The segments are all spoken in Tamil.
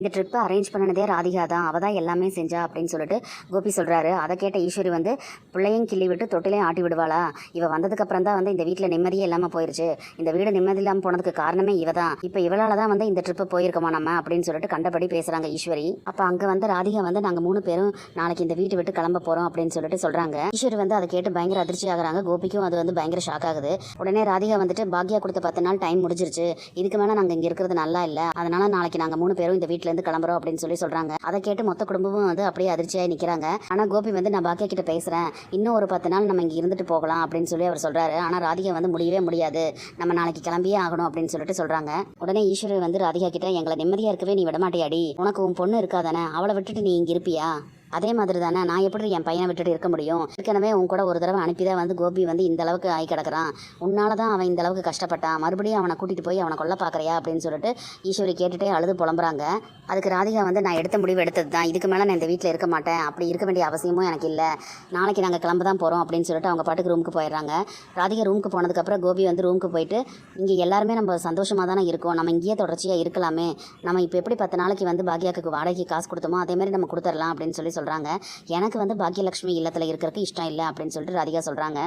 இந்த ட்ரிப்பை அரேஞ்ச் பண்ணினதே ராதிகா தான், அவள் தான் எல்லாமே செஞ்சா அப்படின்னு சொல்லிட்டு கோபி சொல்கிறாரு. அதை கேட்ட ஈஸ்வரி வந்து பிள்ளையும் கிள்ளி விட்டு தொட்டிலையும் ஆட்டி விடுவாளா, இவள் வந்ததுக்கப்புறம் தான் வந்து இந்த வீட்டில் நிம்மதியே இல்லாமல் போயிடுச்சு, இந்த வீடு நிம்மதி இல்லாமல் போனதுக்கு காரணமே இவ தான், இப்போ இவளால் தான் வந்து இந்த ட்ரிப்பு போயிருக்கோமா நம்ம அப்படின்னு சொல்லிட்டு கண்டபடி பேசுகிறாங்க ஈஸ்வரி. அப்போ அங்கே வந்து ராதிகா வந்து நாங்கள் 3 பேரும் நாளைக்கு இந்த வீட்டை விட்டு கிளம்ப போகிறோம் அப்படின்னு சொல்லிட்டு சொல்கிறாங்க. ஈஸ்வரி வந்து அதை கேட்டு பயங்கர அதிர்ச்சி ஆகுறாங்க. கோபிக்கும் அது வந்து பயங்கர ஷாக் ஆகுது. உடனே ராதிகா வந்துட்டு பாக்யா கொடுத்த 10 நாள் டைம் முடிஞ்சிருச்சு, இதுக்கு மேலே நாங்கள் இங்கே இருக்கிறது நல்லா இல்லை, அதனால நாளைக்கு நாங்கள் 3 பேரும் இந்த வீட்டில் இருந்து கிளம்புறோம் அப்படின்னு சொல்லி சொல்றாங்க. அதை கேட்டு மொத்த குடும்பமும் வந்து அப்படியே அதிர்ச்சியாகி நிற்கிறாங்க. ஆனால் கோபி வந்து நான் பாக்கியா கிட்ட பேசுகிறேன், இன்னும் ஒரு 10 நாள் நம்ம இங்கே இருந்துட்டு போகலாம் அப்படின்னு சொல்லி அவர் சொல்கிறாரு. ஆனால் ராதிகா வந்து முடியவே முடியாது, நம்ம நாளைக்கு கிளம்பியே ஆகணும் அப்படின்னு சொல்லிட்டு சொல்கிறாங்க. உடனே ஈஸ்வரி வந்து ராதிகா கிட்ட எங்களை நிம்மதியாக இருக்கவே நீ விடமாட்டியாடி, உனக்கு உன் பொண்ணு இருக்காதானே, அவளை விட்டுட்டு நீ இங்கே இருப்பியா, அதே மாதிரி தானே நான் எப்படி என் பையனை விட்டுட்டு இருக்க முடியும், ஏற்கனவே உன் கூட ஒரு தடவை அனுப்பிதான் வந்து கோபி வந்து இந்த அளவுக்கு ஆகி கிடக்கிறான், உன்னால தான் அவன் இந்த அளவுக்கு கஷ்டப்பட்டான், மறுபடியும் அவனை கூட்டிகிட்டு போய் அவனை கொல்ல பார்க்குறியா அப்படின்னு சொல்லிட்டு ஈஸ்வரி கேட்டுகிட்டே அழுது புலம்புறாங்க. அதுக்கு ராதிகா வந்து நான் எடுத்த முடிவு எடுத்தது தான், இதுக்கு மேலே நான் இந்த வீட்டில் இருக்க மாட்டேன், அப்படி இருக்க வேண்டிய அவசியமும் எனக்கு இல்லை, நாளைக்கு நாங்கள் கிளம்ப தான் போகிறோம் அப்படின்னு சொல்லிட்டு அவங்க பாட்டுக்கு ரூமுக்கு போயிடுறாங்க. ராதிகா ரூமுக்கு போனதுக்கப்புறம் கோபி வந்து ரூமுக்கு போயிட்டு இங்கே எல்லாருமே நம்ம சந்தோஷமாக தானே இருக்கோம், நம்ம இங்கேயே தொடர்ச்சியாக இருக்கலாமே, நம்ம இப்போ எப்படி 10 நாளைக்கு வந்து பாக்யாவுக்கு வாடகைக்கு காசு கொடுத்தோமோ அதேமாதிரி நம்ம கொடுத்துடலாம் அப்படின்னு சொல்லி சொல்கிறாங்க. எனக்கு வந்து பாக்கியலட்சுமி இல்லத்தில் இருக்கிறதுக்கு இஷ்டம் இல்லை அப்படின்னு சொல்லிட்டு ராதிகா சொல்கிறாங்க.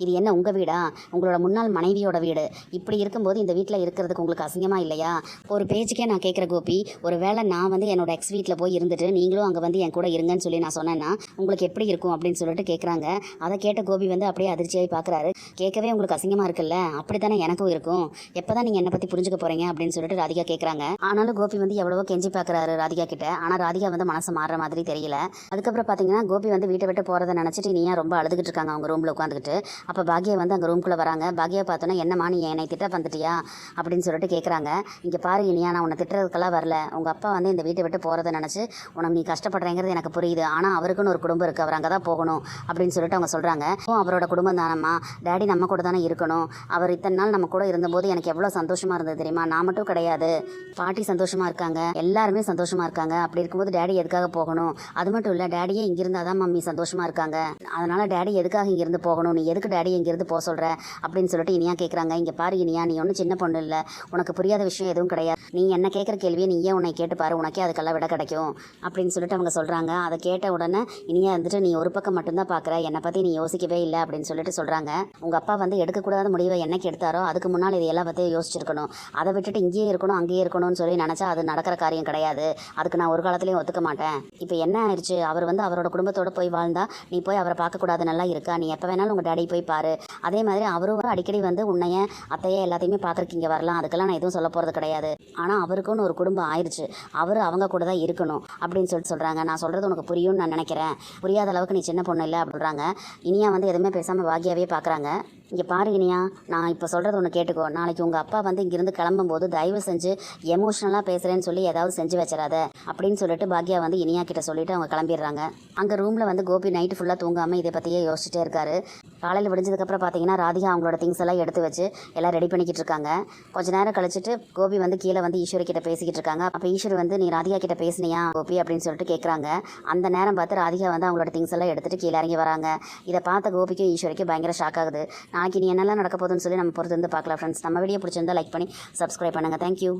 இது என்ன உங்கள் வீடா, உங்களோட முன்னாள் மனைவியோட வீடு, இப்படி இருக்கும்போது இந்த வீட்டில் இருக்கிறதுக்கு உங்களுக்கு அசிங்கமாக இல்லையா, ஒரு பேச்சுக்கே நான் கேட்குற கோபி, ஒரு வேளை நான் வந்து என்னோட எக்ஸ் வீட்டில் போய் இருந்துட்டு நீங்களும் அங்கே வந்து என் கூட இருங்கன்னு சொல்லி நான் சொன்னேன்னா உங்களுக்கு எப்படி இருக்கும் அப்படின்னு சொல்லிட்டு கேட்குறாங்க. அதை கேட்ட கோபி வந்து அப்படியே அதிர்ச்சியாகி பார்க்குறாரு. கேட்கவே உங்களுக்கு அசிங்கமாக இருக்குல்ல, அப்படி தானே எனக்கும் இருக்கும், எப்போ தான் நீங்கள் என்னை பற்றி புரிஞ்சுக்க போகிறீங்க அப்படின்னு சொல்லிட்டு ராதிகா கேட்குறாங்க. ஆனாலும் கோபி வந்து எவ்வளவோ கெஞ்சி பார்க்குறாரு ராதிகா கிட்ட. ஆனால் ராதிகா வந்து மனசு மாறுற மாதிரி தெரியல. அதுக்கப்புறம் பார்த்தீங்கன்னா கோபி வந்து வீட்டை விட்டு போகிறத நினச்சிட்டு நீ ரொம்ப அழுதுகிட்டு இருக்காங்க அவங்க ரூமில் உட்காந்துக்கிட்டு. அப்போ பாக்யா வந்து அங்கே ரூம்குள்ளே வராங்க. பாக்யா பார்த்தோன்னா என்னம்மா நீ என்னை திட்ட வந்துட்டியா அப்படின்னு சொல்லிட்டு கேட்குறாங்க. இங்கே பாரு இனியா, நான் உன்னை திட்டுறதுக்கெல்லாம் வரல, உங்கள் அப்பா வந்து இந்த வீட்டை விட்டு போகிறத நினச்சி உனக்கு நீ கஷ்டப்படுறேங்கிறது எனக்கு புரியுது, ஆனால் அவருக்குன்னு ஒரு குடும்பம் இருக்குது, அவர் அங்கே தான் போகணும் அப்படின்னு சொல்லிட்டு அவங்க சொல்கிறாங்க. அவரோட குடும்பம் தானம்மா, டேடி நம்ம கூட தானே இருக்கணும், அவர் இத்தனை நாள் நம்ம கூட இருந்தபோது எனக்கு எவ்வளோ சந்தோஷமாக இருந்தது தெரியுமா, நான் மட்டும் கிடையாது, பாட்டி சந்தோஷமாக இருக்காங்க, எல்லாருமே சந்தோஷமாக இருக்காங்க, அப்படி இருக்கும்போது டேடி எதுக்காக போகணும், அது மட்டும் இல்லை டேடியே இங்கிருந்து அதான் மம்மி சந்தோஷமாக இருக்காங்க, அதனால் டேடி எதுக்காக இங்கேருந்து போகணும், நீ எதுக்கு டேடி இங்கேருந்து போக சொல்கிற அப்படின்னு சொல்லிட்டு இனியா கேட்குறாங்க. இங்கே பாரு இனியா, நீ ஒன்றும் சின்ன பொண்ணு இல்லை, உனக்கு புரியாத விஷயம் எதுவும் கிடையாது, நீ என்ன கேட்குற கேள்வியை நீயே உன்னை கேட்டு பாரு, உனக்கே அதுக்கெல்லாம் விட கிடைக்கும் அப்படின்னு சொல்லிட்டு அவங்க சொல்கிறாங்க. அதை கேட்ட உடனே இனியா வந்துட்டு நீ ஒரு பக்கம் மட்டும்தான் பார்க்குற, என்னை பற்றி நீ யோசிக்கவே இல்லை அப்படின்னு சொல்லிட்டு சொல்கிறாங்க. உங்கள் அப்பா வந்து எடுக்கக்கூடாத முடிவை என்னைக்கு எடுத்தாரோ அதுக்கு முன்னால் இது எல்லாம் பற்றி யோசிச்சிருக்கணும், அதை விட்டுட்டு இங்கேயே இருக்கணும் அங்கேயே இருக்கணும்னு சொல்லி நினச்சா அது நடக்கிற காரியம் கிடையாது, அதுக்கு நான் ஒரு காலத்துலேயும் ஒத்துக்க மாட்டேன். இப்போ என்ன ஆயிடுச்சு, அவர் வந்து அவரோட குடும்பத்தோடு போய் வாழ்ந்தா நீ போய் அவரை பார்க்கக்கூடாது நல்லா இருக்கா, நீ எப்போ வேணாலும் உங்கள் டேடி போய் பாரு, அதே மாதிரி அவரும் அடிக்கடி வந்து உன்னைய அத்தையே எல்லாத்தையுமே பார்க்குறக்கு இங்கே வரலாம், அதுக்கெல்லாம் நான் எதுவும் சொல்ல போகிறது கிடையாது, ஆனால் அவருக்குன்னு ஒரு குடும்பம் ஆயிடுச்சு, அவர் அவங்க கூட தான் இருக்கணும் அப்படின்னு சொல்கிறாங்க. நான் சொல்கிறது உனக்கு புரியும்னு நான் நினைக்கிறேன், புரியாத அளவுக்கு நீ சின்ன பொண்ணு இல்லை அப்படின்றாங்க. இனியா வந்து எதுவுமே பேசாமல் பாக்யாவே பார்க்குறாங்க. இங்கே பாரு இனியா, நான் இப்போ சொல்கிறது ஒன்று கேட்டுக்கோ, நாளைக்கு உங்கள் அப்பா வந்து இங்கேருந்து கிளம்பும்போது தயவு செஞ்சு எமோஷ்னலாக பேசுகிறேன்னு சொல்லி ஏதாவது செஞ்சு வச்சிடாத அப்படின்னு சொல்லிட்டு பாக்யா வந்து இனியா கிட்ட சொல்லிட்டு அவங்க கிளம்பிடுறாங்க. அங்கே ரூமில் வந்து கோபி நைட்டு ஃபுல்லாக தூங்காமல் இதை பற்றியே யோசிச்சுட்டே இருக்காரு. காலையில் விடிஞ்சதுக்கப்புறம் பார்த்தீங்கன்னா ராதிகா அவங்களோட திங்ஸ் எல்லாம் எடுத்து வச்சு எல்லாம் ரெடி பண்ணிக்கிட்டு இருக்காங்க. கொஞ்ச நேரம் கழிச்சிட்டு கோபி வந்து கீழே வந்து ஈஸ்வரி கிட்ட பேசிக்கிட்டு இருக்காங்க. அப்போ ஈஸ்வரி வந்து நீ ராதிகா கிட்ட பேசினியா கோபி அப்படின்னு சொல்லிட்டு கேட்குறாங்க. அந்த நேரம் பார்த்து ராதிகா வந்து அவங்களோட திங்ஸ் எல்லாம் எடுத்துகிட்டு கீழே இறங்கி வராங்க. இதை பார்த்த கோபிக்கும் ஈஸ்வரிக்கும் பயங்கர ஷாக் ஆகுது. நாளைக்கு நீ என்னெல்லாம் நடக்க போகுதுன்னு சொல்லி நம்ம பொறுத்து வந்து பார்க்கலாம் ஃப்ரெண்ட்ஸ். நம்ம வீடியோ பிடிச்சிருந்தா லைக் பண்ணி சப்ஸ்கிரைப் பண்ணுங்கள். தேங்க்யூ.